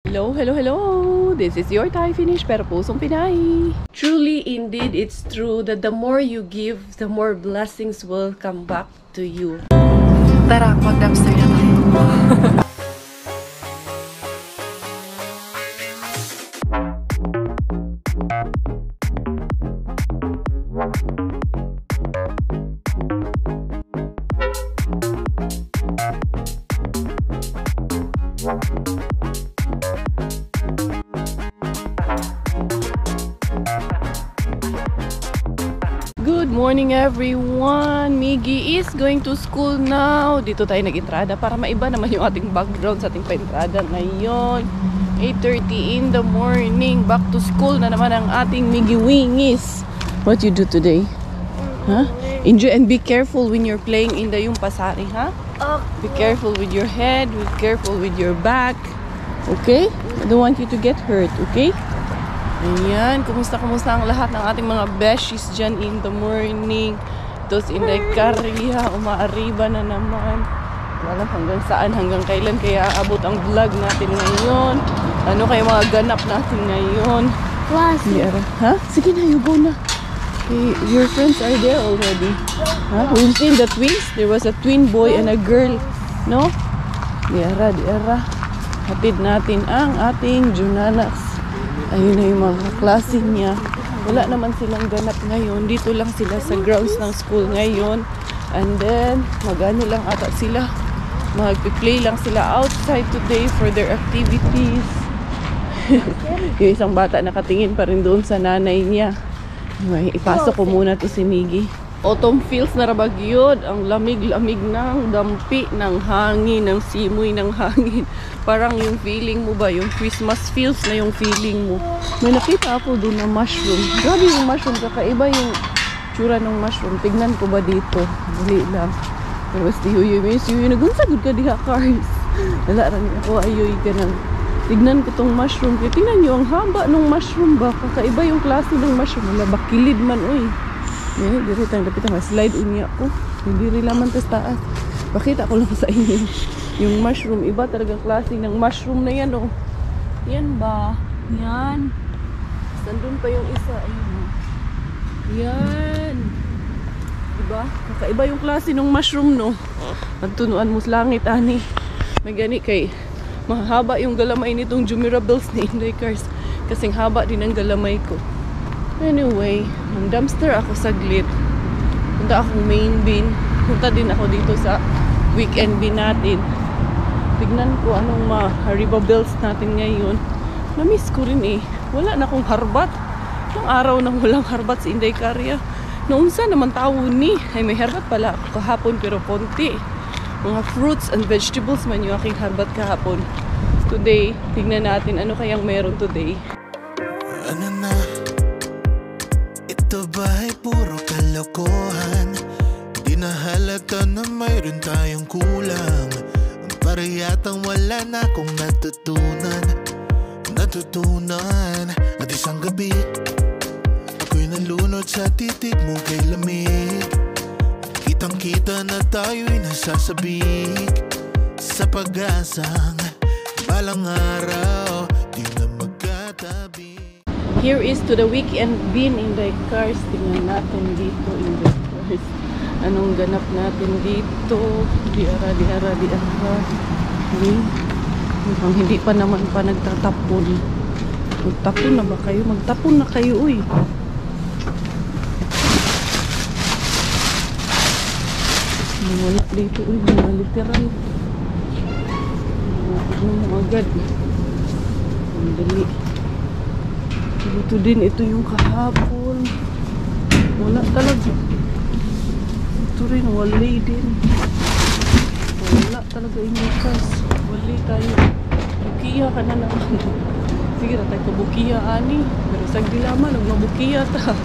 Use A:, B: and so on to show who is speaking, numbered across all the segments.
A: Hello, hello, hello! This is your Thai finish, pero pusong Pinay. Truly, indeed, it's true that the more you give, the more blessings will come back to you. Tara, mag-dumpster na tayo. Good morning everyone! Miggy is going to school now. Dito tayo nag-entrada para maiba naman yung ating background sa ating pa-entrada ngayon. 8:30 in the morning. Back to school na naman ang ating Miggy Wingis. What you do today? Huh? Enjoy and be careful when you're playing in the yung pasari, ha? Be careful with your head, be careful with your back. Okay? I don't want you to get hurt, okay? Ayan, kumusta ang lahat ng ating mga beshies dyan in the morning. Those in the Carria, umaariba na naman. Wala hanggang saan, hanggang kailan kaya aabot ang vlog natin ngayon. Ano kaya mga ganap natin ngayon? Ha? Sige na, you go na. Okay, your friends are there already. Huh? We've seen the twins. There was a twin boy and a girl. No? Diara. Hatid natin ang ating Junanax. Ayun na yung mga klase niya. Wala naman silang ganap ngayon. Dito lang sila sa grounds ng school ngayon. And then, mag-ano lang ata sila. Mag-play lang sila outside today for their activities. Yung isang bata nakatingin pa rin doon sa nanay niya. Anyway, ipasok ko muna to si Miggy. Autumn feels na rabagyod. Ang lamig-lamig ng dampi ng hangin, ng simoy ng hangin. Parang yung feeling mo ba, yung Christmas feels na yung feeling mo. May nakita ako doon na mushroom. Grabe yung mushroom, kakaiba yung tsura ng mushroom. Tignan ko ba dito? Dali lang. Pero basta yuyoy, nagunsagod ka diha, Cars. Wala rin ako, ayoy ka nang. Tignan ko tong mushroom. Kaya tingnan nyo, ang haba ng mushroom ba? Kakaiba yung klase ng mushroom. Wala, bakilid man, uy. Yan, diri tayong dapitan. Slide unya ko. Diri laman tas taas. Pakita ko lang sa inyo. Yung mushroom, iba talagang klase ng mushroom na yan, oh. Yan ba? Yan. Sandun pa yung isa. Ayun. Yan. Diba? Kakaiba yung klase ng mushroom, no? Magtunuan mo sa langit, ani. May gani kay mahaba yung galamay nitong Jumirables ni Inday Cars. Kasing haba din ang galamay ko. Anyway, ang dumpster ako saglit. Punta akong main bin. Punta din ako dito sa weekend bin natin. Tignan ko anong Haribo bills natin ngayon. Na-miss ko rin eh. Wala na akong harbat. Ilang araw nang walang harbat sa Inday Carria. Naunsa naman tao ni. Ay may harbat pala ako kahapon pero konti. Mga fruits and vegetables man yung aking harbat kahapon. Today, tignan natin ano kayang meron today.
B: Ano na? Ito ba'y puro kalokohan? Di na halata na mayroon tayong kulang. Para yatang wala na akong natutunan. At isang gabi ako'y nalunod sa titig mo kay lamig. Kitang kita na tayo'y nasasabik sa pag-asang balang araw di na magkatabi.
A: Here is to the weekend bin in the Cars. Tingnan natin dito in the Cars. Anong ganap natin dito? Diara. Mukhang hindi pa naman pa nagtatapon. Magtapon na ba kayo? Magtapon na kayo, uy. Wala dito, uy. Mga literal. Tignan mo agad. Ang dali. Ito din, ito yung kahapon. Wala talaga. Ito rin, wali din. Wala talaga yung lukas. Wali tayo. Bukiya ka na naman. Sige na tayo pabukiya, ani. Pero sagdi laman, nagmabukiya ta.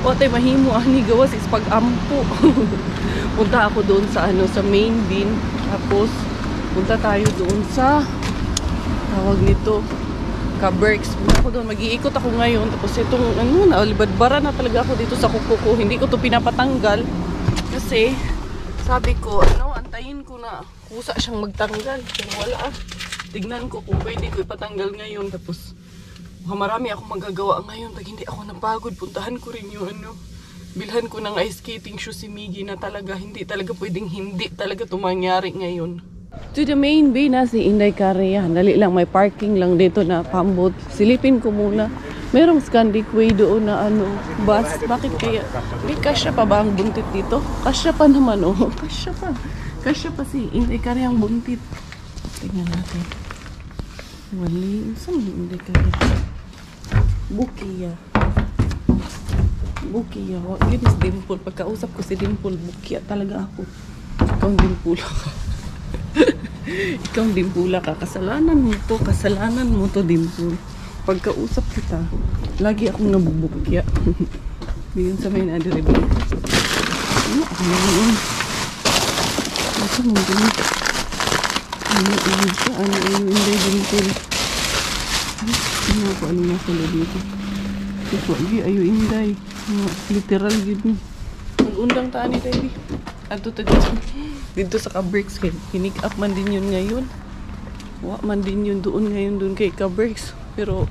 A: O tayo mahimo, ani. Gawas is pag-ampo. Punta ako doon sa, sa main bin. Tapos, punta tayo doon sa tawag nito. Ka-Berks. Punta ako doon. Mag-iikot ako ngayon. Tapos itong, libadbara na talaga ako dito sa kuko ko. Hindi ko to pinapatanggal. Kasi, sabi ko, antayin ko na kusa siyang magtanggal. Pero wala. tignan ko kung pwede ko ipatanggal ngayon. Tapos marami akong magagawa ngayon. Pag hindi ako napagod, puntahan ko rin yung ano, bilhan ko ng ice skating shoes si Miggy na talaga hindi talaga pwedeng hindi talaga tumangyari ngayon. To the main bay na si Inday Korea. Dali lang, may parking lang dito na pambot. Silipin ko muna. Merong Scandic Way doon na ano, bus. Bakit kaya? Di kasya pa ba ang buntit dito? Kasya pa naman oh. Kasya pa. Kasya pa si Inday Korea ang buntit. Tingnan natin. Wali. Saan yung Inday Korea? Bukiya. Bukiya. Yun is Dimple. Pagkausap ko si Dimple, Bukiya talaga ako. Ikaw ang Dimpula ka. Ikaw ang Dimpula ka. Kasalanan mo to. Kasalanan mo to, Dimple. Pagkausap kita, lagi akong nabubukya. Bigyan sa may na-deliver. Ano ako na yun? Ito mo din. Ano yun siya? Ano yun? Hindi Dimple. Ano ako? Ano nga pala dito? Ito, ayo inday. Literal yun. Mag-undang taan ni Davey. Ato to dito sa Kabricks. Hinik up man din yun ngayon. Wa man din yun doon ngayon doon kay Kabricks. Pero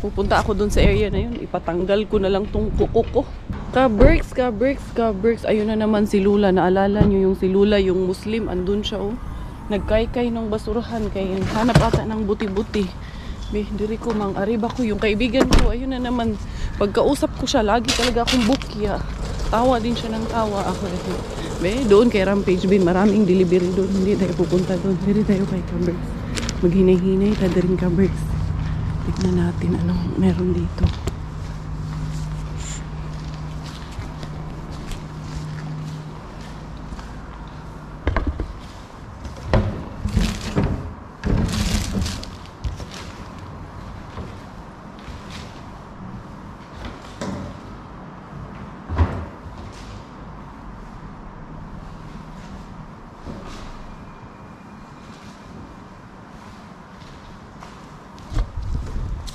A: pupunta ako doon sa area na yun. Ipatanggal ko na lang tong kuko ko. Kabricks, Kabricks, Kabricks. Ayun na naman si Lula. Naalala nyo yung si Lula, yung Muslim. Andun siya oh. Nagkaykay ng basurahan. Kaya hanap ata ng buti-buti. Diri ko mang ariba ko yung kaibigan ko. Ayun na naman. Pagkausap ko siya, lagi talaga akong bukya. Tawa din siya ng tawa ako. Doon kay Rampage Bin. Maraming delivery doon. Hindi tayo pupunta doon. Hindi tayo kay Kabricks. Maghinay-hinay tayo rin Kabricks. Tignan natin anong meron dito.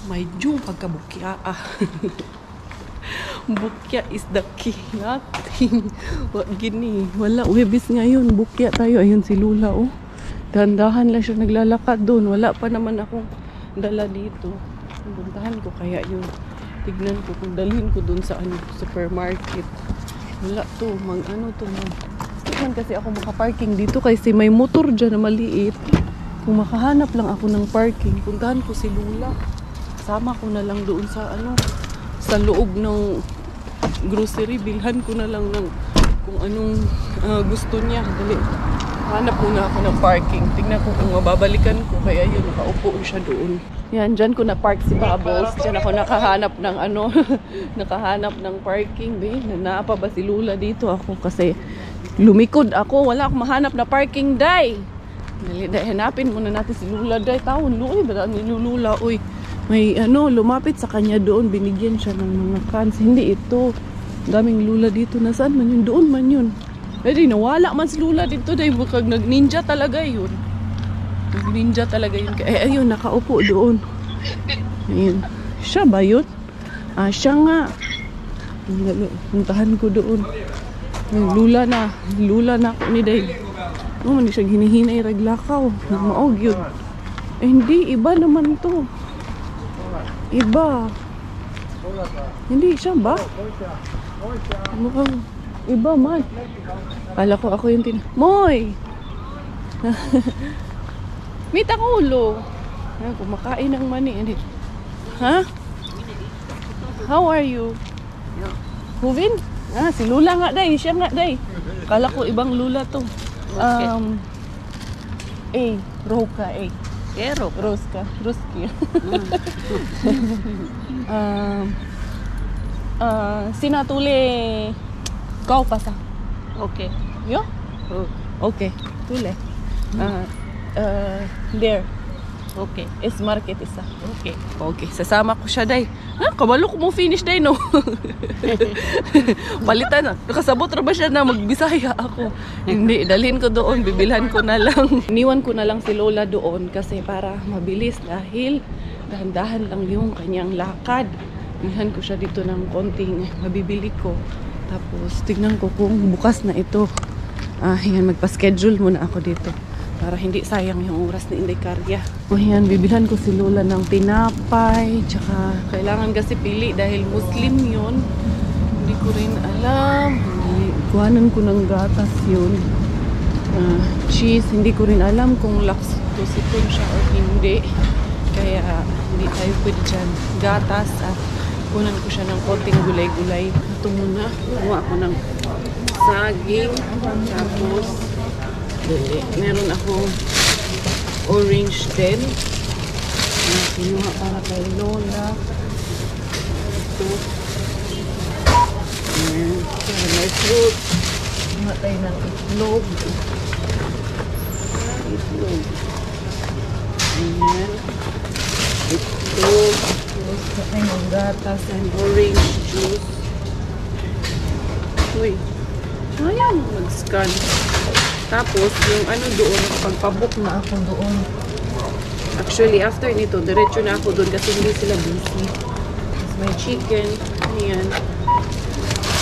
A: May yung pagkabukya bukya is the key natin. Gini, wala webis ngayon, bukya tayo. Ayun si Lula oh. Dahan-dahan lang siya naglalakad doon. Wala pa naman akong dala dito. Puntahan ko kaya yun. Tignan ko kung dalhin ko doon sa ano, supermarket. Wala to, tignan kasi ako makaparking dito kasi may motor dyan na maliit. Kung makahanap lang ako ng parking, puntahan ko si Lula. Sama ko na lang doon sa ano, sa loob ng grocery. Bilhan ko na lang ng kung anong gusto niya. Dali. Hanap muna ako ng parking. Tingnan ko kung mababalikan ko. Kaya yun, nakaupo siya doon. Yan, dyan ko na park si Bubbles. Dyan ako nakahanap ng ano, nakahanap ng parking. Naapa ba si Lula dito ako? Kasi lumikod ako. Wala akong mahanap na parking, day. Dali, day. Hanapin muna natin si Lula, day. Taon, uy, ba ni Lula, uy. May ano, lumapit sa kanya doon, binigyan siya ng mga cans. Hindi ito. Daming Lula dito. Nasaan man yun? Doon man yun. Pwede, nawala man si Lula dito. Dahil bukag nag-ninja talaga yun. Nag-ninja talaga yun. Ayun, nakaupo doon. Ayun. Siya ba yun? Siya nga. Puntahan ko doon. Lula na. Lula na ako ni Day. Hindi siya ginihinay raglakaw. Maog yun. Hindi, iba naman to. Iba. Hindi siya ba? Mukhang iba man. Kala ko ako yung Moy! Mita ko ulo. Kumakain ng mani. Ha? How are you? Huvin? Si Lula nga day. Siya nga day. Kala ko ibang Lula to. Roka. Roska. Ruski. Sinatuli. Kau pasa. Okay. Yo? Okay. Tule. There. Okay. Is market isa. Okay. Okay. Sasama ko siya day. Kabalo ko mo finish day no. Palitan na. Nakasabot ra ba siya na magbisaya ako? Hindi, dalhin ko doon, bibilhan ko na lang. Iniwan ko na lang si Lola doon kasi para mabilis dahil dahan-dahan lang yung kanyang lakad. Bilhan ko siya dito ng konting mabibili ko. Tapos tignan ko kung bukas na ito. Yan, magpa-schedule muna ako dito. para hindi sayang yung oras ni Inday Karya. O yan, bibilhan ko si Lola ng tinapay, tsaka kailangan kasi pili dahil Muslim yun. Hindi ko rin alam. Kuhanan ko ng gatas yun. Cheese, hindi ko rin alam kung lactose siya o hindi. Kaya hindi tayo pwede dyan. Gatas at kunan ko siya ng konting gulay-gulay. Ito muna, kuha ako ng saging. Tapos, meron akong orange din. Kinuha para kay Lola. Ito. Ayan. Para may fruit. Kinuha tayo ng itlog. Itlog. Ayan. Itlog. Tapos tayo ng gatas and orange juice. Uy. Ayan. Mag-scan. Tapos, yung ano doon, pagpabook na ako doon. Actually, after nito, diretso na ako doon kasi hindi sila busy. Tapos may chicken. Ayan.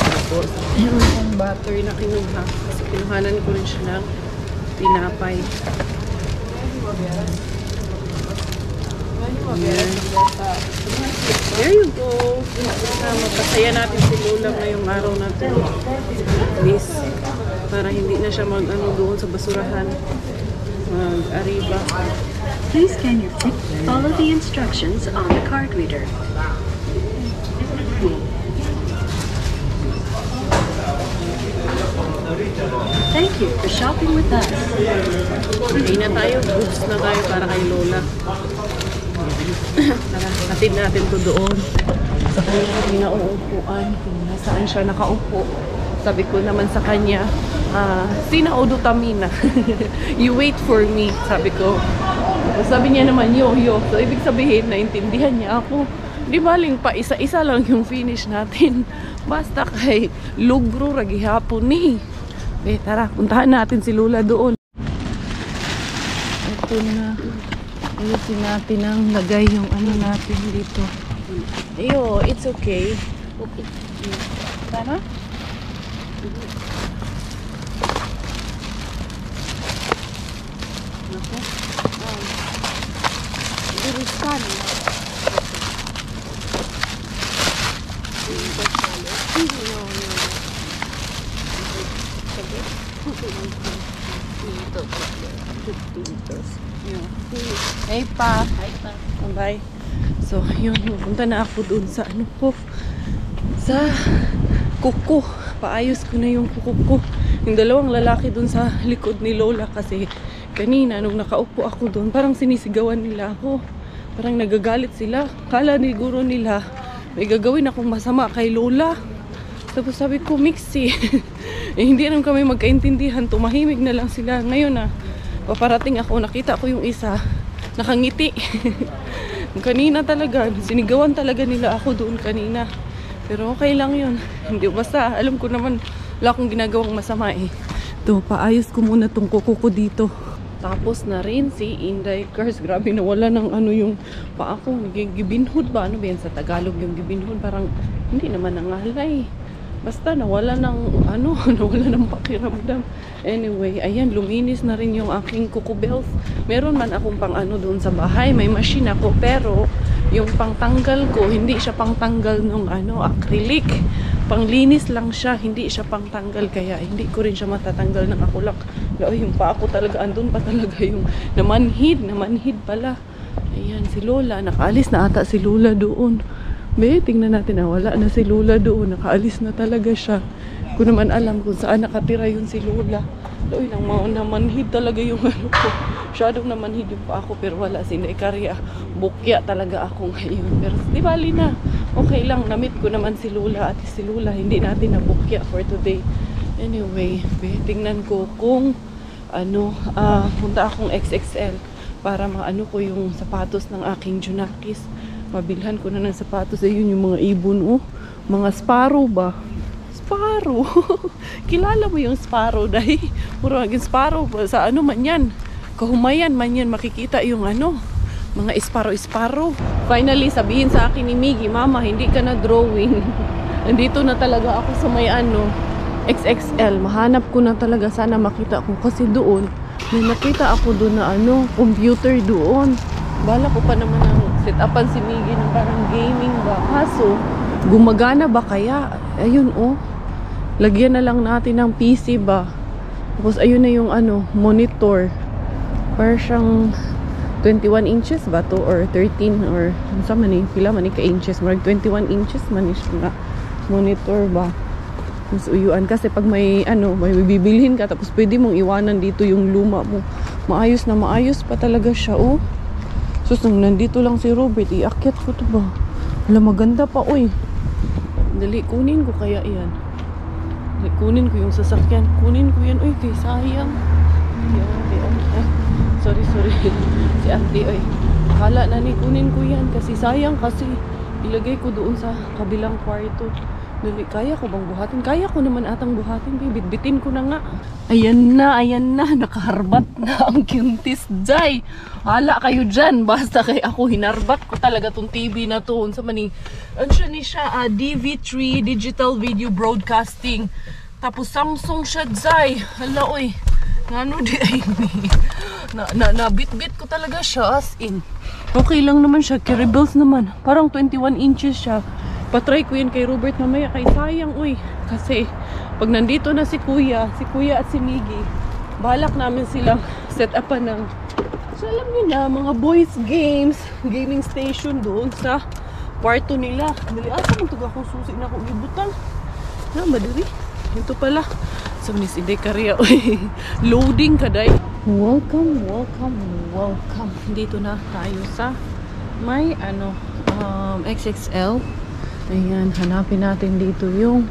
A: Tapos, yung butter na kinuha. Kasi kinuhanan ko rin siya ng tinapay. Ayan. There you go. Magpasaya natin si Lola ngayong araw natin. Please. Para hindi na siya mag-ano doon sa basurahan. Mag-ariba.
C: Please scan your ticket. Follow the instructions on the card reader. Thank you for shopping with us.
A: Hindi na tayo. Goods na tayo para kay Lola. Tara, hatid natin to doon. Sa kanya nauupuan. Kung nasaan siya nakaupo. Sabi ko naman sa kanya, sinaudo tamina. You wait for me. Sabi ko. Sabi niya naman, yo. So, ibig sabihin, naintindihan niya ako. Di baling pa, isa-isa lang yung finish natin. Basta kay lugro, ragihapon ni. Tara, puntahan natin si Lola doon. Ito na. Ayusin natin ang lagay yung ano natin dito. Ayo, it's okay. Tara. Ako. Dirisan. Hey pa. Bye. So, yun. Punta na ako doon sa ano ko. Sa kuko. Paayos ko na yung kuko ko. Yung dalawang lalaki doon sa likod ni Lola kasi kanina nung nakaupo ako doon, parang sinisigawan nila ako. Parang nagagalit sila. Kala ni guro nila may gagawin akong masama kay Lola. Tapos sabi ko, Mixi. Hindi naman kami magkaintindihan. Tumahimik na lang sila. Ngayon paparating ako. Nakita ko yung isa. Nakangiti. Kanina talaga. Sinigawan talaga nila ako doon kanina. Pero okay lang yun. Hindi, basta alam ko naman wala akong ginagawang masama eh. Ito, paayos ko muna tong kuko ko dito. Tapos na rin si Inday Cars. Grabe, nawala ng ano yung paa ko. Gibinhod ba? Ano ba yan sa Tagalog yung gibinhod? Parang hindi naman nangalay. Basta nawala ng ano, nawala ng pakiramdam. Anyway, ayan, luminis na rin yung aking kuko bells. Meron man akong pang ano doon sa bahay. May machine ako, pero yung pangtanggal ko, hindi siya pangtanggal ng ano, acrylic. Panglinis lang siya, hindi siya pangtanggal. Kaya hindi ko rin siya matatanggal ng akulak. Yung pa ako talaga, andun pa talaga yung namanhid pala. Ayan, si Lola, nakaalis na ata si Lola doon. Tingnan natin, wala na si Lola doon. Nakaalis na talaga siya. Ko naman alam kung saan nakatira yun si Lola. Uy, namanhid talaga yung ano ko. Masyadong namanhid yung pa ako, pero wala si Inday Karya. Bukya talaga ako ngayon. Pero di bali na. Okay lang, namit ko naman si Lola. At si Lola, hindi natin nabukya for today. Anyway, tingnan ko kung ano, punta akong XXL para maano ko yung sapatos ng aking Junakis. Mabilhan ko na ng sapatos. Ayun yung mga ibon, oh. Mga Sparrow ba? Sparrow. Kilala mo yung Sparrow, dahi? Puro maging Sparrow. Sa ano man yan. Kahumayan man yan. Makikita yung ano. Mga Sparrow. Finally, sabihin sa akin ni Miggy, Mama, hindi ka na drawing. Nandito na talaga ako sa may ano, XXL. Mahanap ko na talaga. Sana makita ko. Kasi doon, May nakita ako doon na computer doon. Bala ko pa naman ang set-upan si Miggy ng parang gaming ba. Kaso, gumagana ba kaya? Ayun lagyan na lang natin ng PC ba. Tapos ayun na yung monitor. Para siyang 21 inches ba to or 13 or sa man pila man ka inches. Marag 21 inches man siya na monitor ba. Mas uyuan kasi pag may may bibilhin ka tapos pwede mong iwanan dito yung luma mo. Maayos na maayos pa talaga siya Sus, nandito lang si Robert, iakyat ko to ba? Wala, maganda pa Dali, kunin ko kaya yan. Dali, kunin ko yung sasakyan. Kunin ko yan, kay sayang. Sorry. Si Ate, akala na ni kunin ko yan kasi sayang kasi ilagay ko doon sa kabilang kwarto. Dali, kaya ko bang buhatin? Kaya ko naman atang buhatin. Bitbitin ko na nga. Ayan na. Nakaharbat na ang Kintis Jai. Hala kayo dyan. Basta kay ako, hinarbat ko talaga tong TV na to. Sa maning, ni siya, DV3 Digital Video Broadcasting. Tapos Samsung siya Jai. Hala, ngano di ay nabit-bit ko talaga siya as in. Okay lang naman siya. Caribels naman. Parang 21 inches siya. Patry ko yan kay Robert mamaya kay sayang kasi pag nandito na si kuya at si Miggy, balak namin silang set upan ng alam niyo na mga boys games, gaming station doon sa kwarto nila. Dali asa mo tuga kung susi na akong gibutang na madiri ito pala sa ni si Dekaria loading kaday. Welcome dito na tayo sa may XXL. Ayan, hanapin natin dito yung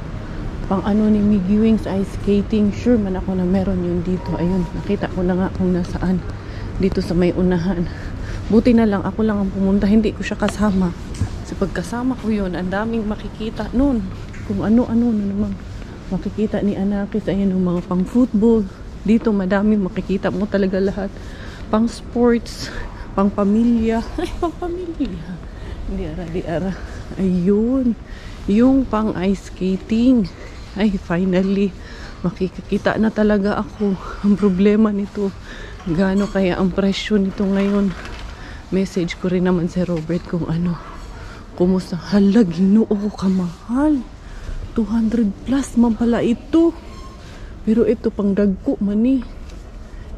A: pang ni Miggy Wings ice skating. Sure man ako na meron yun dito. Ayun, nakita ko na nga kung nasaan. Dito sa may unahan. Buti na lang, ako lang ang pumunta. Hindi ko siya kasama. Kasi pagkasama ko yun, ang daming makikita nun. Kung ano-ano na namang makikita ni Anakis. Ayan yung mga pang football. Dito madami makikita mo talaga lahat. Pang sports, pang pamilya. Ay, pang pamilya. Di ara. Ayun, yung pang ice skating. Ay, finally makikita na talaga ako. Ang problema nito, gaano kaya ang presyo nito ngayon. Message ko rin naman si Robert kung kumusta. Hala, Ginoo ko kamahal. 200 plus man pala ito. Pero ito pang dagko man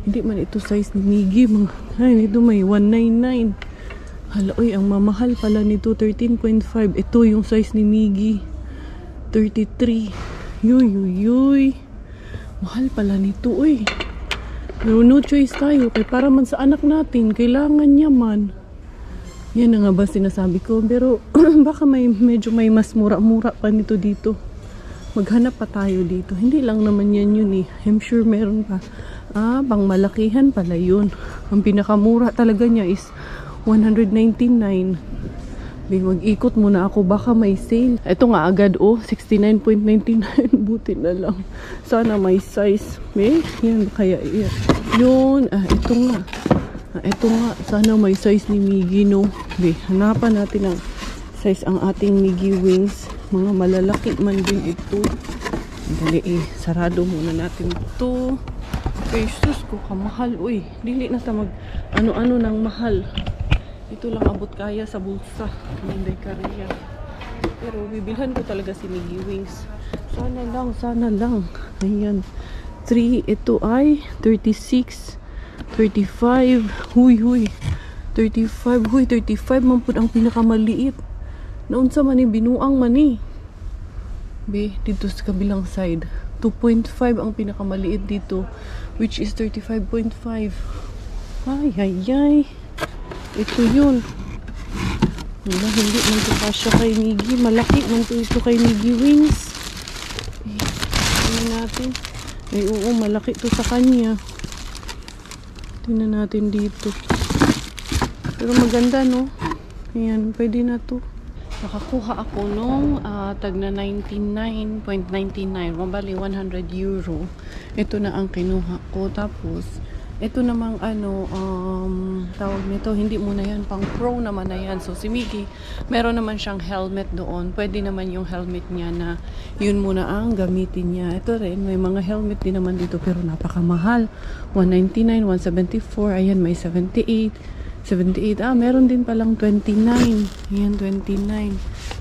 A: hindi man ito size ni Miggy. Ito may 199. Hala, ang mamahal pala nito, 13.5. Ito yung size ni Miggy, 33. Yuy. Mahal pala nito, Pero no choice tayo, kaya para man sa anak natin, kailangan niya man. Yan na nga ba sinasabi ko. Pero baka medyo may mas mura-mura pa nito dito. Maghanap pa tayo dito. Hindi lang naman yan yun I'm sure meron pa. Pang malakihan pala yun. Ang pinakamura talaga niya is 199. Mag-ikot muna ako, baka may sale. Ito nga agad 69.99. Buti na lang. Sana may size. Yan kaya yun. Ito nga. Sana may size ni Miggy, no. Hanapan natin ang size ang ating Miggy Wings. Mga malalaki man din ito. Dali sarado muna natin ito. Jesus ko, kamahal. Dili na sa ano-ano ng mahal. Ito lang abot kaya sa bulsa. Hindi kariya. Pero bibilhan ko talaga si Miggy Wings. Sana lang. Ayan. 3, ito ay 36, 35. Huy. 35. 35 man po ang pinakamaliit. Naunsa man binuang man dito sa kabilang side. 2.5 ang pinakamaliit dito. Which is 35.5. Ay. Ito yun. Hindi man ito kasya kay Miggy. Malaki man ito kay Miggy Wings. Tingnan natin. Malaki ito sa kanya. Tingnan natin dito. Pero maganda, no? Ayan, pwede na to. Nakakuha ako nung tag na 99.99. Mabali 100 euro. Ito na ang kinuha ko. Tapos, Ito namang ano, tawag nito, hindi muna yan, pang pro naman na yan. So si Miggy, meron naman siyang helmet doon. Pwede naman yung helmet niya na yun muna ang gamitin niya. Ito rin, may mga helmet din naman dito pero napakamahal. 199, 174, ayan may 78. 78, meron din palang 29. Ayan, 29.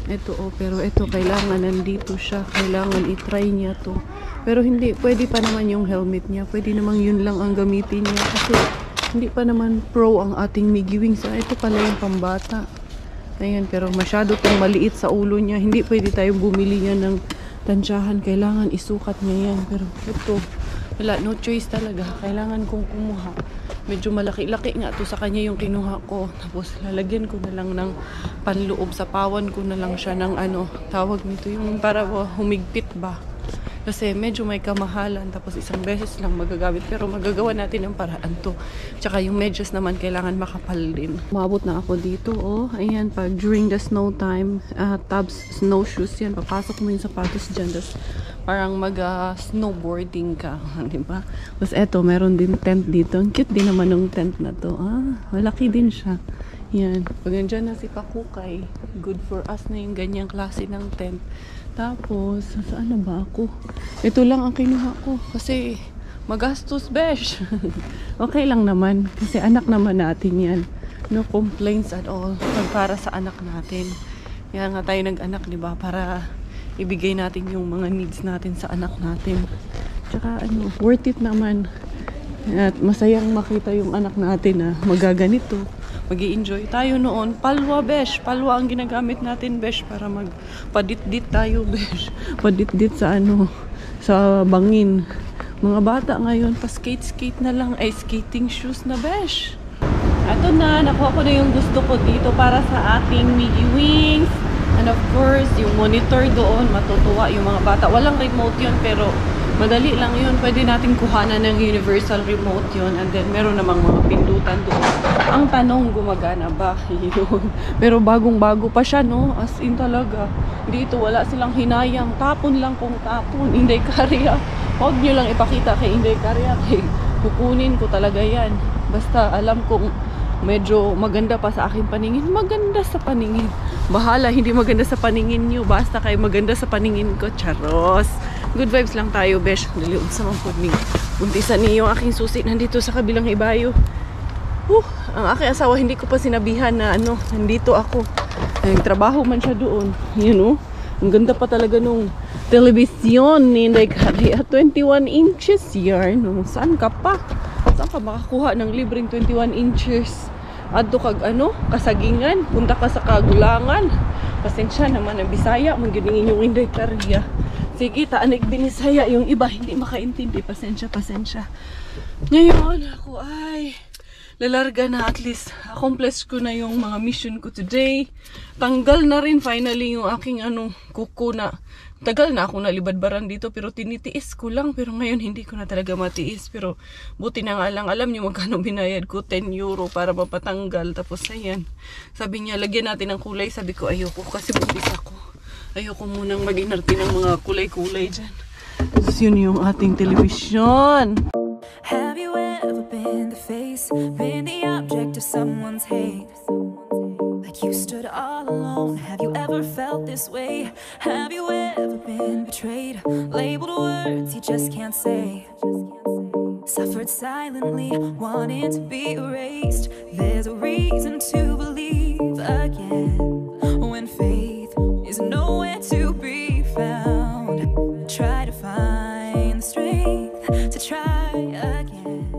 A: Ito, pero ito, kailangan nandito siya. Kailangan itry niya to. Pero hindi, pwede pa naman yung helmet niya. Pwede naman yun lang ang gamitin niya. Kasi hindi pa naman pro ang ating Miggy Wings. Ito pala yung pambata. Ayan, pero masyado itong maliit sa ulo niya. Hindi pwede tayo bumili niya ng tansyahan. Kailangan isukat niya yan. Pero ito, wala, no choice talaga. Kailangan kong kumuha. Medyo malaki-laki nga to sa kanya yung kinuha ko. Tapos lalagyan ko na lang ng panloob. Sa pawan ko na lang siya ng ano, tawag nito yung para humigpit ba. Kasi medyo may kamahalan. Tapos isang beses lang magagamit. Pero magagawa natin ang paraan to. Tsaka yung medyas naman kailangan makapal din. Umabot na ako dito. Oh, ayan, pag during the snow time, tabs, snowshoes yan. Papasok mo yung sapatos dyan. Tapos parang mag-snowboarding ka, di ba? Tapos eto, meron din tent dito. Ang cute din naman ng tent na to. Malaki din siya. Yan. Pag nandyan na si Pakukay, good for us na yung ganyang klase ng tent. Tapos, saan na ba ako? Ito lang ang kinuha ko. Kasi, magastos, besh. Okay lang naman. Kasi anak naman natin yan. No complaints at all. Para sa anak natin. Yan nga tayo nag-anak, di ba? Para ibigay natin yung mga needs natin sa anak natin. Tsaka ano, worth it naman. At masayang makita yung anak natin na magaganito. Mag-i-enjoy tayo noon. Palwa, besh. Palwa ang ginagamit natin, besh. Para magpadit-dit tayo, besh. Padit-dit sa ano, sa bangin. Mga bata ngayon, pa-skate-skate na lang. Ay, skating shoes na, besh. Ato na, nakuha ko na yung gusto ko dito para sa ating Miggy Wings. And of course, yung monitor doon, matutuwa yung mga bata. Walang remote yun, pero madali lang yun. Pwede natin kuhanan ng universal remote yun. And then, meron namang mga pindutan doon. Ang tanong, gumagana ba? Yun. Pero bagong-bago pa siya, no? As in talaga. Dito, wala silang hinayang. Tapon lang kung tapon. Inday Karya. Huwag nyo lang ipakita kay Inday Karya. Kukunin ko talaga yan. Basta alam kong medyo maganda pa sa aking paningin. Maganda sa paningin. Bahala, hindi maganda sa paningin nyo. Basta kayo maganda sa paningin ko. Charos. Good vibes lang tayo, besh. Daliun sa mga pudning. Buntisan niyo yung aking susi. Nandito sa kabilang ibayo. Ang aking asawa, hindi ko pa sinabihan na ano, nandito ako. Nagtrabaho man siya doon. Yun, ang ganda pa talaga nung telebisyon ni Inday Karya. 21 inches yarn. Saan ka pa? Saan ka makakuha ng libreng 21 inches? Adto kag ano, kasagingan, punta ka sa Kagulangan. Pasensya naman ang Bisaya, magiging yung Inday Karya. Sige, taanig binisaya, yung iba hindi makaintindi. Pasensya. Ngayon, ako ay lalarga na, at least accomplish ko na yung mga mission ko today. Tanggal na rin finally yung aking kuko na. Tagal na ako nalibadbaran dito pero tinitiis ko lang. Pero ngayon hindi ko na talaga matiis. Pero buti na nga lang, alam niyo magkano binayad ko? 10 euro para mapatanggal. Tapos ayan, sabi niya lagyan natin ng kulay. Sabi ko ayoko kasi buntis ako. Ayoko munang mag-inarte ng mga kulay-kulay dyan. Tapos yun yung ating television.
D: Have you ever been the face, been the object of someone's hate? Like you stood all alone. Have you ever felt this way? Have you ever been betrayed, labeled words you just can't say? Suffered silently, wanting to be erased. There's a reason to believe again when faith is nowhere to be found. Try to find the strength to try again.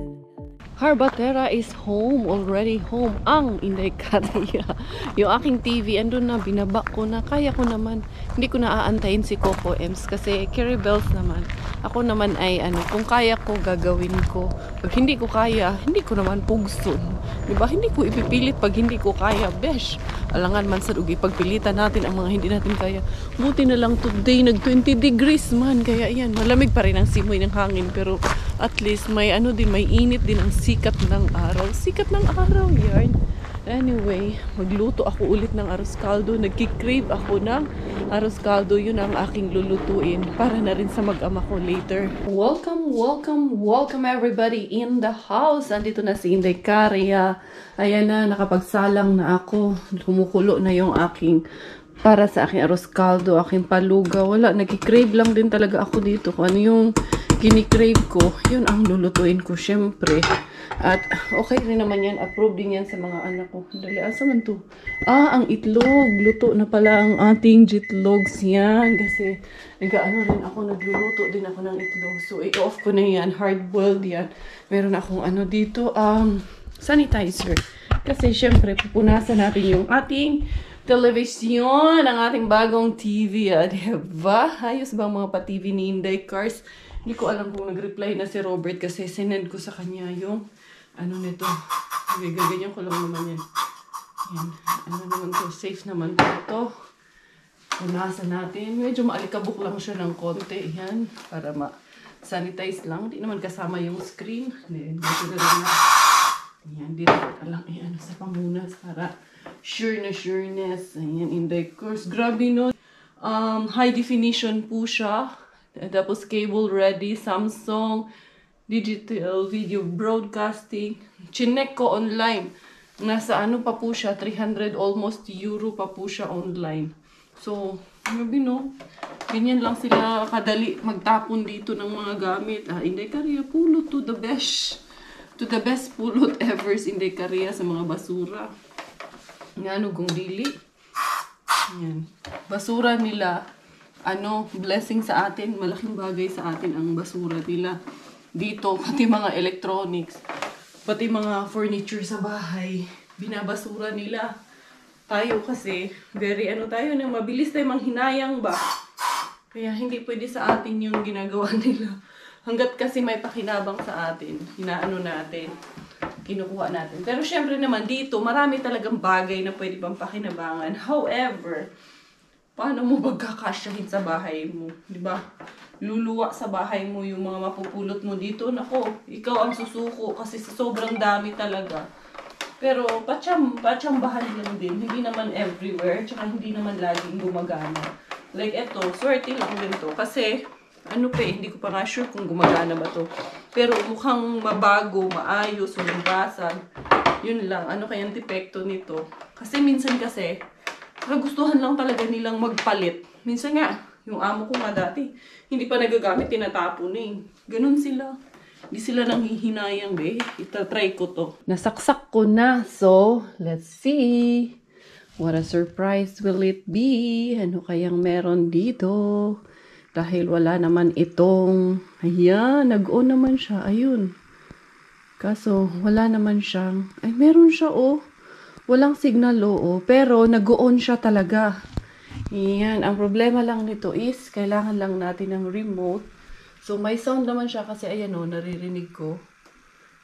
A: Harbatera is home, already home. Ang Inday Karya. Yung aking TV, andun na, binaba ko na. Kaya ko naman. Hindi ko na aantayin si Coco Ems kasi Carrie Bells naman. Ako naman ay kung kaya ko, gagawin ko. Pag hindi ko kaya, hindi ko naman pugson. Diba? Hindi ko ipipilit pag hindi ko kaya. Besh, alangan man sa dugi. Pagpilitan natin ang mga hindi natin kaya. Buti na lang today, nag 20 degrees man. Kaya yan, malamig pa rin ang simoy ng hangin. Pero at least may may init din ang sikat ng araw. Sikat ng araw, yarn. Anyway, magluto ako ulit ng arroz caldo. Nagki-crave ako ng arroz caldo. Yun ang aking lulutuin para na rin sa mag-ama ko later. Welcome everybody in the house. Andito na si Inday Caria. Ayan na, nakapagsalang na ako. Kumukulo na yung aking para sa aking arroz caldo, aking paluga. Wala, nagki-crave lang din talaga ako dito. Kung ano yung kini-crave ko, yun ang lulutuin ko, syempre. At okay rin naman yan, approve din yan sa mga anak ko. Dali, asa man to? Ang itlog. Luto na pala ang ating jitlogs yan. Kasi nag-ano rin ako, nagluluto din ako ng itlog. So, i-off ko na yan. Hard-boiled yan. Meron akong ano dito, sanitizer. Kasi syempre, pupunasan natin yung ating television, ang ating bagong TV. Diba? Ayos ba ang mga pa-TV ni Inday Cars? Hindi ko alam kung nag-reply na si Robert kasi sinend ko sa kanya yung ano nito. Okay, gaganyan ko lang naman yan. Yan. Ano naman to? Safe naman to. Ito. Punasan natin. Medyo maalikabok lang siya ng konti. Yan. Para ma-sanitize lang. Hindi naman kasama yung screen. Dito na lang na. Yan. Dito na lang. Ayan. Sa pamunas para sureness. Ayan. Inday course. Grabe no. High definition po siya. Tapos cable ready, Samsung, digital video broadcasting. Chinek ko online. Nasa ano pa po siya, 300 almost euro pa po siya online. So, grabe no. Ganyan lang sila kadali magtapon dito ng mga gamit. Inday Caria, pulot to the best. To the best pulot ever Inday Caria sa mga basura. Nga kung dili. Yan. Basura nila. Blessing sa atin, malaking bagay sa atin ang basura nila. Dito, pati mga electronics, pati mga furniture sa bahay, binabasura nila. Tayo kasi, tayo nang mabilis tayo manghinayang ba? Kaya hindi pwede sa atin yung ginagawa nila. Hanggat kasi may pakinabang sa atin, natin, kinukuha natin. Pero syempre naman dito, marami talagang bagay na pwede pang pakinabangan. However, paano mo magkakasyahin sa bahay mo? Diba? Luluwa sa bahay mo yung mga mapupulot mo dito. Nako, ikaw ang susuko kasi sobrang dami talaga. Pero patsambahan lang din. Hindi naman everywhere. Tsaka hindi naman laging gumagana. Like eto, swerte lang din to. Kasi, hindi ko pa nga sure kung gumagana ba to. Pero mukhang mabago, maayos, lumbasan. Yun lang. Ano kayang depekto nito? Kasi minsan kagustuhan lang talaga nilang magpalit. Minsan nga, yung amo ko nga dati, hindi pa nagagamit, tinatapon eh. Ganun sila. Hindi sila nang hihinayang itatry ko to. Nasaksak ko na. So, let's see. What a surprise will it be? Ano kayang meron dito? Dahil wala naman itong... Ayan, nag-on naman siya. Ayun. Kaso, wala naman siyang... Ay, meron siya Walang signal pero nag-on siya talaga. Yan, ang problema lang nito is kailangan lang natin ng remote. So may sound naman siya kasi ayan naririnig ko.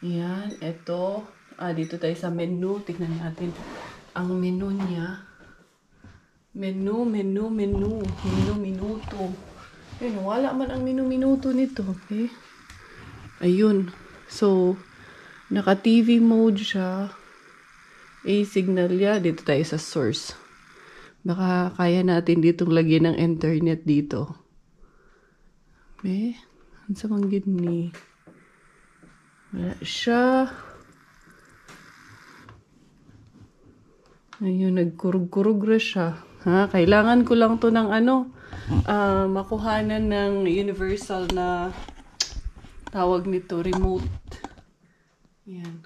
A: Yan, eto. Dito tayo sa menu. Tignan natin ang menu niya. Menu, minuto. Ayun, wala man ang minuto nito. Okay? Ayun. So, naka-TV mode siya. Signal ya. Dito tayo sa source. Baka kaya natin ditong lagyan ng internet dito. Ang samang gini. Wala siya. Ayun, nagkurug-kurug na siya. Kailangan ko lang to ng makuhanan ng universal na tawag nito, remote. Yan.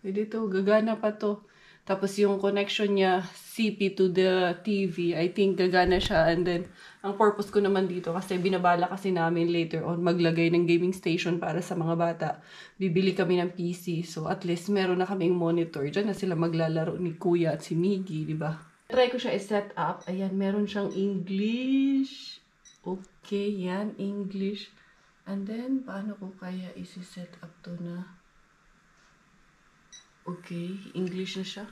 A: Pwede to, gagana pa to. Tapos yung connection niya, CP to the TV, I think gagana siya. And then, ang purpose ko naman dito, kasi binabala kasi namin later on maglagay ng gaming station para sa mga bata. Bibili kami ng PC. So, at least meron na kaming monitor. Diyan na sila maglalaro ni Kuya at si Miggy, di ba? Try ko siya i-set up. Ayan, meron siyang English. Okay, yan, English. And then, paano ko kaya isi-set up to na... Okay, English na siya.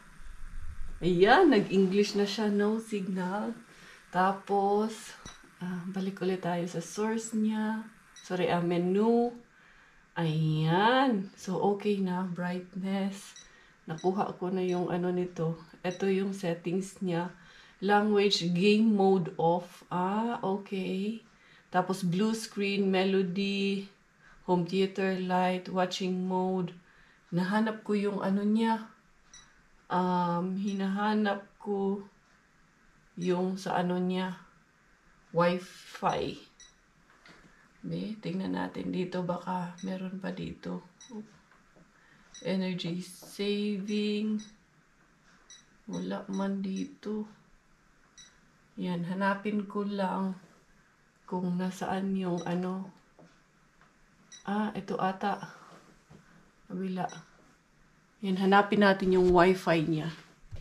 A: Ayan, nag-English na siya. No signal. Tapos, balik ulit tayo sa source niya. Sorry, menu. Ayan. So, okay na. Brightness. Nakuha ko na yung ano nito. Ito yung settings niya. Language, game mode off. Ah, okay. Tapos blue screen, melody, home theater light, watching mode. Nahanap ko yung ano niya. Hinahanap ko yung sa ano niya. Wi-Fi. Tingnan natin dito. Baka meron pa dito. Energy saving. Wala man dito. Yan. Hanapin ko lang kung nasaan yung ano. Ito ata. Kabila. Yan. Hanapin natin yung Wi-Fi niya.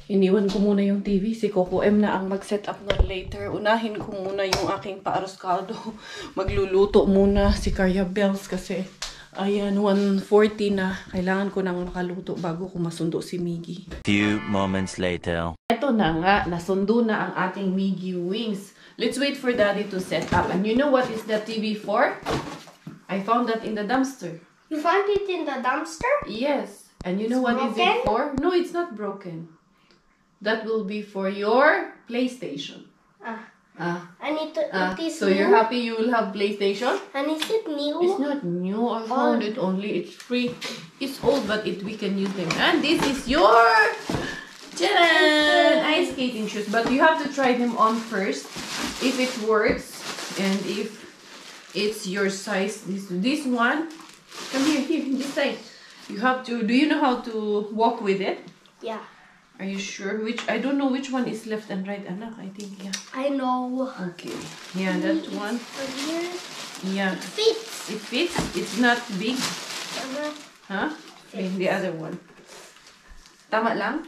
A: Iniwan ko muna yung TV. Si Coco M na ang mag-set up nun later. Unahin ko muna yung aking paaros caldo. Magluluto muna si Carya Bells kasi ayan, 1:40 na. Kailangan ko nang makaluto bago ko masundo si Miggy.
E: Few moments later.
A: Ito na nga, nasundo na ang ating Miggy Wings. Let's wait for Daddy to set up. And you know what is the TV for? I found that in the dumpster.
F: You found it in the dumpster?
A: Yes. And you know what is it for? No, it's not broken. That will be for your PlayStation.
F: And it is
A: So
F: new?
A: you're happy you will have PlayStation?
F: And is it new?
A: It's not new. I found it only. It's free. It's old, but we can use them. And this is your ice skating shoes. But you have to try them on first. If it works and if it's your size. This one. Come here. This side. You have to. Do you know how to walk with it?
F: Yeah.
A: Are you sure? I don't know which one is left and right, anak. I think, yeah.
F: I know.
A: Okay. Yeah, that one.
F: Here.
A: Yeah.
F: It fits.
A: It fits. It's not big. Huh? And the other one. Tama lang?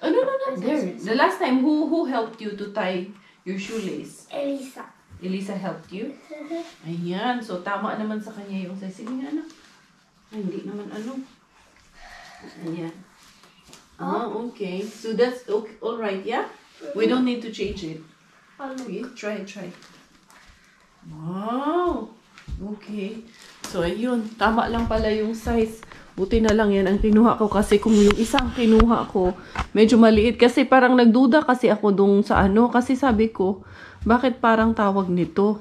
A: Oh, no. There. The last time, who helped you to tie your shoelace?
F: Elisa.
A: Elisa helped you? Ayan. So, tama naman sa kanya yung size. Sige nga, anak. Ay, hindi naman ano. Ayan. Okay. So that's okay. All right, yeah? We don't need to change it. Okay, try. Wow! Okay. So, ayun. Tama lang pala yung size. Buti na lang yan ang kinuha ko kasi kung yung isang kinuha ko, medyo maliit. Kasi parang nagduda kasi ako dun sa ano. Kasi sabi ko, bakit parang tawag nito?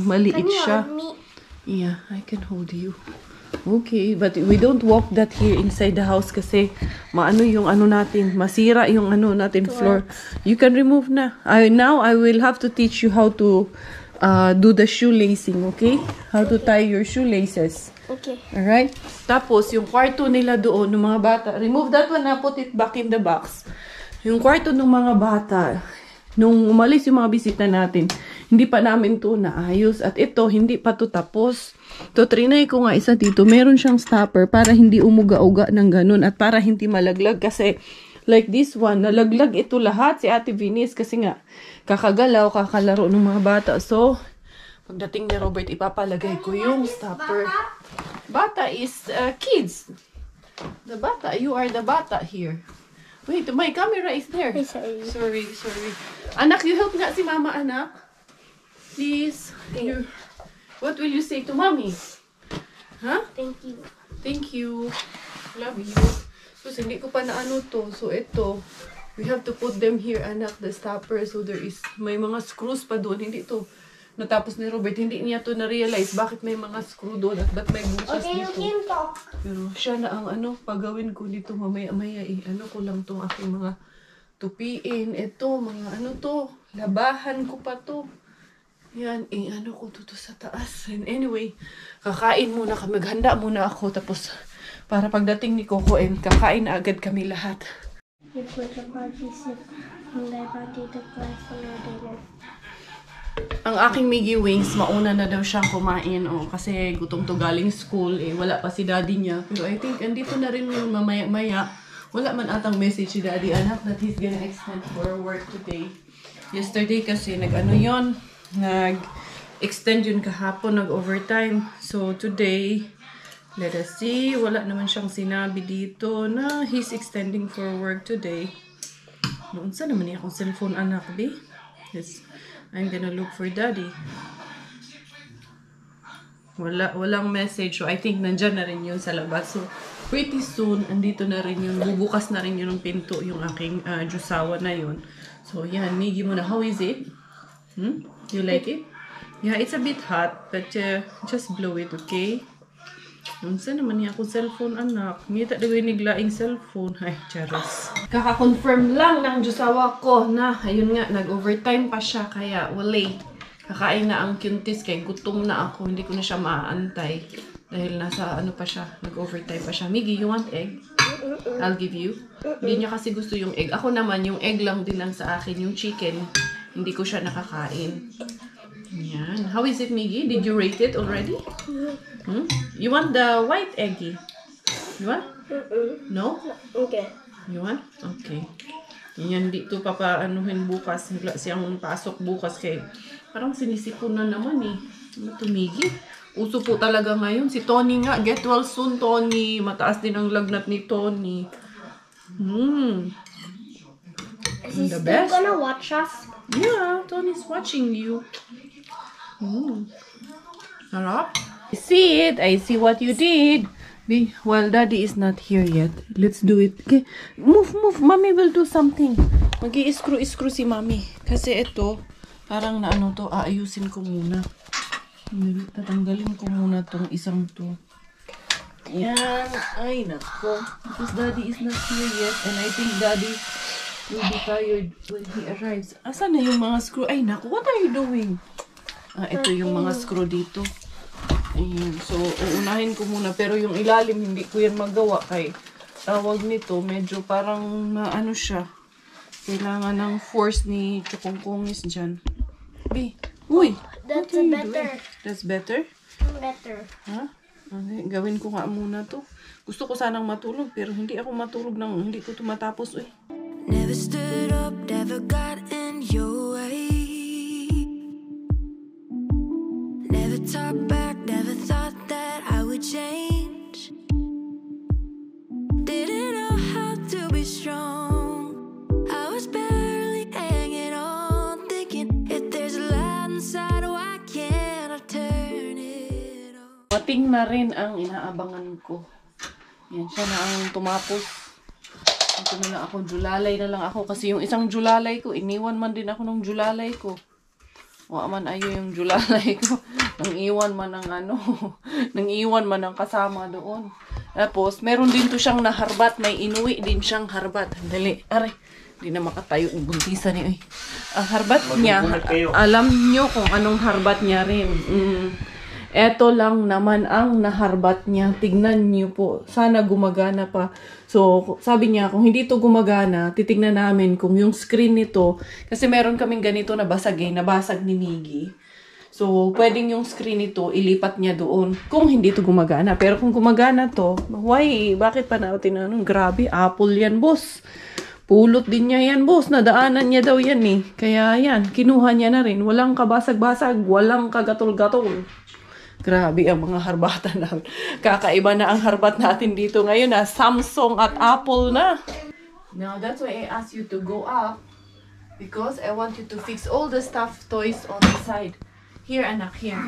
A: Maliit siya.
F: Can you hold me?
A: Yeah, I can hold you. Okay, but we don't walk that here inside the house kasi maano yung ano natin, masira yung ano natin floor. You can remove na. Now I will have to teach you how to do the shoelacing, okay? How to tie your shoelaces.
F: Okay.
A: Alright? Tapos, yung kwarto nila doon, ng mga bata, remove that one na, put it back in the box. Yung kwarto ng mga bata, nung umalis yung mga bisita natin, hindi pa namin to naayos. At ito, hindi pa to tapos. To trinay ko nga isa dito. Meron siyang stopper para hindi umuga-uga ng ganun. At para hindi malaglag. Kasi, like this one, nalaglag ito lahat si Ate Venice. Kasi nga, kakagalaw, kakalaro ng mga bata. So, pagdating ni Robert, ipapalagay ko yung stopper. Bata is kids. The bata. You are the bata here. Wait, my camera is there. Sorry. Anak, you help nga si mama, anak. Please. What will you say to mommy? Huh?
F: Thank you.
A: Thank you. Love you. So, hindi ko pa na ano to. So, ito. We have to put them here, anak, the stopper. So, may mga screws pa doon. Hindi to. Natapos ni Robert, hindi niya to na-realize bakit may mga screw doon at ba't may butas
F: Okay, you
A: dito.
F: can talk.
A: Pero siya na ang ano, pagawin ko dito mamaya-maya ano ko lang tong aking mga tupiin. Ito, mga ano to, labahan ko pa to. Yan, ano ko to sa taas. And anyway, kakain muna kami, maghanda muna ako. Tapos, para pagdating ni Coco M, kakain na agad kami lahat. Ang aking Miggy Wings, mauna na daw siyang kumain. Kasi gutom to galing school. Wala pa si daddy niya. Pero I think, andito na rin yung mamaya-maya. Wala man atang message si daddy, anak, that he's gonna extend for work today. Yesterday kasi, nag-extend yun kahapon, nag-overtime. So, today, let us see. Wala naman siyang sinabi dito na he's extending for work today. Noon sa naman niya akong cellphone, anak, be? Yes. I'm gonna look for daddy. Walang message. So, I think nandyan na rin yun sa labas. So, pretty soon, andito na rin yun. Bubukas na rin yun ng pinto, yung aking jusawa na yun. So, yan. Miggy muna. How is it? You like it? Yeah, it's a bit hot, but just blow it, okay? Saan naman niya akong cellphone, anak? Ngita daw yung niglaing cellphone. Ay, charos. Kaka-confirm lang ng jusawa ko na, ayun nga, nag-overtime pa siya, kaya wala. Kakain na ang Kuntis, kaya gutom na ako. Hindi ko na siya maaantay. Dahil nasa, ano pa siya, nag-overtime pa siya. Miggy, you want egg? I'll give you. Hindi niya kasi gusto yung egg. Ako naman, yung egg lang din lang sa akin. Yung chicken, hindi ko siya nakakain. Yan. How is it, Miggy? Did you rate it already? You want the white eggy? You want? No?
F: Okay.
A: You want? Okay. Yan, dito papaanuhin bukas. Wala siyang pasok bukas kay parang sinisipon na naman eh. Ano to, Miggy? Uso po talaga ngayon. Si Tony nga. Get well soon, Tony. Mataas din ang lagnat ni Tony.
F: Is he
A: The
F: still
A: best?
F: gonna watch us?
A: Yeah, Tony's watching you. Sarap. I see it. I see what you did. Well, Daddy is not here yet. Let's do it. Okay. Move. Mommy will do something. Mag-i-screw si Mommy. Kasi ito, parang na ano to, aayusin ko muna. Tatanggalin ko muna tong isang to. Yan. Ay, nako. Because Daddy is not here yet. And I think Daddy will be tired when he arrives. Asan na yung mga screw? Ay, nako. What are you doing? Ito yung mga screw dito. Ayan. So, uunahin ko muna. Pero yung ilalim, hindi ko yan magawa. Kay tawag nito, medyo parang ano siya. Kailangan ng force ni Chokongkongis dyan. Uy!
F: That's better.
A: That's better?
F: Better.
A: Ha? Okay, gawin ko nga muna to. Gusto ko sanang matulog, pero hindi ako matulog nang hindi ko ito matapos.
D: Never stood up, never got in your way. Never talked back, never thought that I would change. Didn't know how to be strong. I was barely hanging on, thinking if there's a light inside, why can't I turn it on?
A: Pating na rin ang inaabangan ko. Yan, siya na ang tumapos. Ito na lang ako, julalay na lang ako. Kasi yung isang julalay ko, iniwan man din ako ng julalay ko. O man ayo yung julalay ko. Nang iwan man ng ano, nang iwan man ng kasama doon. Tapos, meron din to siyang naharbat. May inuwi din siyang harbat. Dali, aray. Hindi na makatayo yung buntisan niya. Ang harbat niya, alam nyo kung anong harbat niya rin. Eto lang naman ang naharbat niya. Tignan niyo po. Sana gumagana pa. So, sabi niya, kung hindi to gumagana, titignan namin kung yung screen nito, kasi meron kaming ganito na basag nabasag ni Miggy. So, pwedeng yung screen nito, ilipat niya doon. Kung hindi to gumagana. Pero kung gumagana to, why? Bakit pa natin anong? Grabe, Apple yan, boss. Pulot din niya yan, boss. Nadaanan niya daw yan eh. Kaya yan, kinuha niya na rin. Walang kabasag-basag, walang kagatol-gatol. Grabe ang mga harbatan namin. Kakaiba na ang harbat natin dito ngayon na Samsung at Apple na. Now, that's why I asked you to go up. Because I want you to fix all the stuffed toys on the side. Here, anak, here.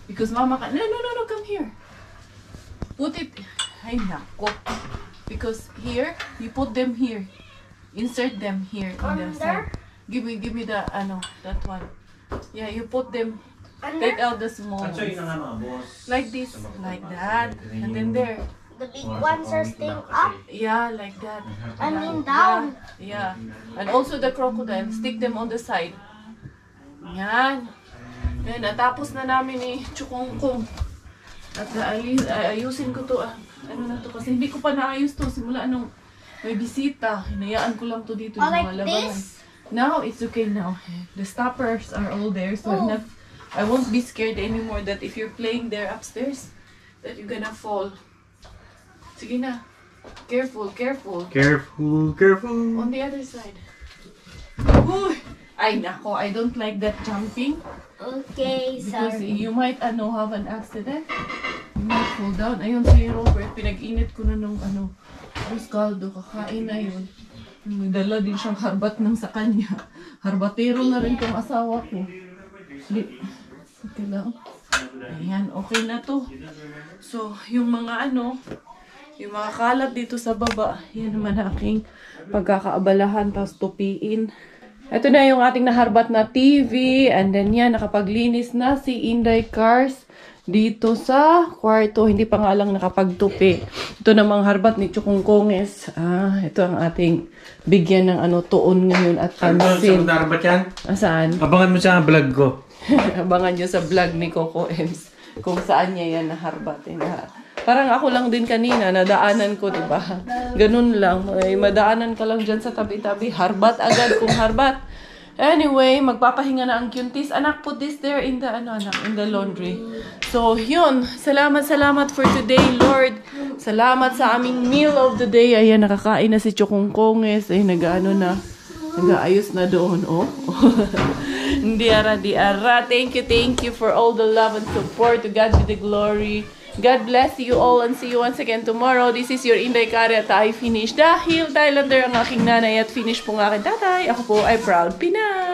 A: Because mama ka... No, come here. Put it... Ay, nako. Because here, you put them here. Insert them here in the side. Give me the, that one. Yeah, you put them... Take out the small ones. Like this, like that. And then there.
F: The big ones are staying up.
A: Yeah, like that.
F: I mean down.
A: Yeah. And also the crocodile. Stick them on the side. Yan. Yan. Natapos na namin ni Chukongkong. At ayusin ko to. Ano na to? Kasi hindi ko pa naayos to. Simula nung may bisita. Hinayaan ko lang to dito.
F: Like
A: mga labanan.
F: this?
A: Now, it's okay now. The stoppers are all there. So I won't be scared anymore that if you're playing there upstairs, that you're gonna fall. Sige na. Careful.
G: Careful.
A: On the other side. Uy! Ay, nako. I don't like that jumping.
F: Okay,
A: Because
F: sorry.
A: you might, have an accident. You might fall down. Ayun, si Robert, pinag-init ko na nung, caldo. Kakain na yun. May dala din siyang harbat ng sa kanya. Harbatero na rin tong asawa ko. Okay lang. Ayan, okay na to. So, yung mga Yung mga kalat dito sa baba, yan naman aking pagkakaabalahan, tapos tupiin. Ito na yung ating naharbat na TV, and then yan, nakapaglinis na si Inday Cars dito sa kwarto. Hindi pa nga lang nakapagtupi. Ito namang harbat ni Chukungkonges. Ito ang ating bigyan ng tuon ngayon at pansin.
G: Saan mo harbat yan?
A: Saan?
G: Abangan mo sa vlog ko.
A: Abangan nyo sa vlog ni Coco Ems kung saan niya yan naharbat. Parang ako lang din kanina, nadaanan ko, diba? Ganun lang. May madaanan ka lang dyan sa tabi-tabi. Harbat agad kung harbat. Anyway, magpapahinga na ang Cuntis. Anak, put this there in the, in the laundry. So, yun. Salamat for today, Lord. Salamat sa aming meal of the day. Ayan, nakakain na si Chukungkonges. Ay, nag-aayos na doon, oh. Di ara. Thank you for all the love and support. To God be the glory. God bless you all and see you once again tomorrow. This is your Inday Kari at I finish dahil Thailander ang aking nanay at finish po ng aking tatay. Ako po ay proud Pinay.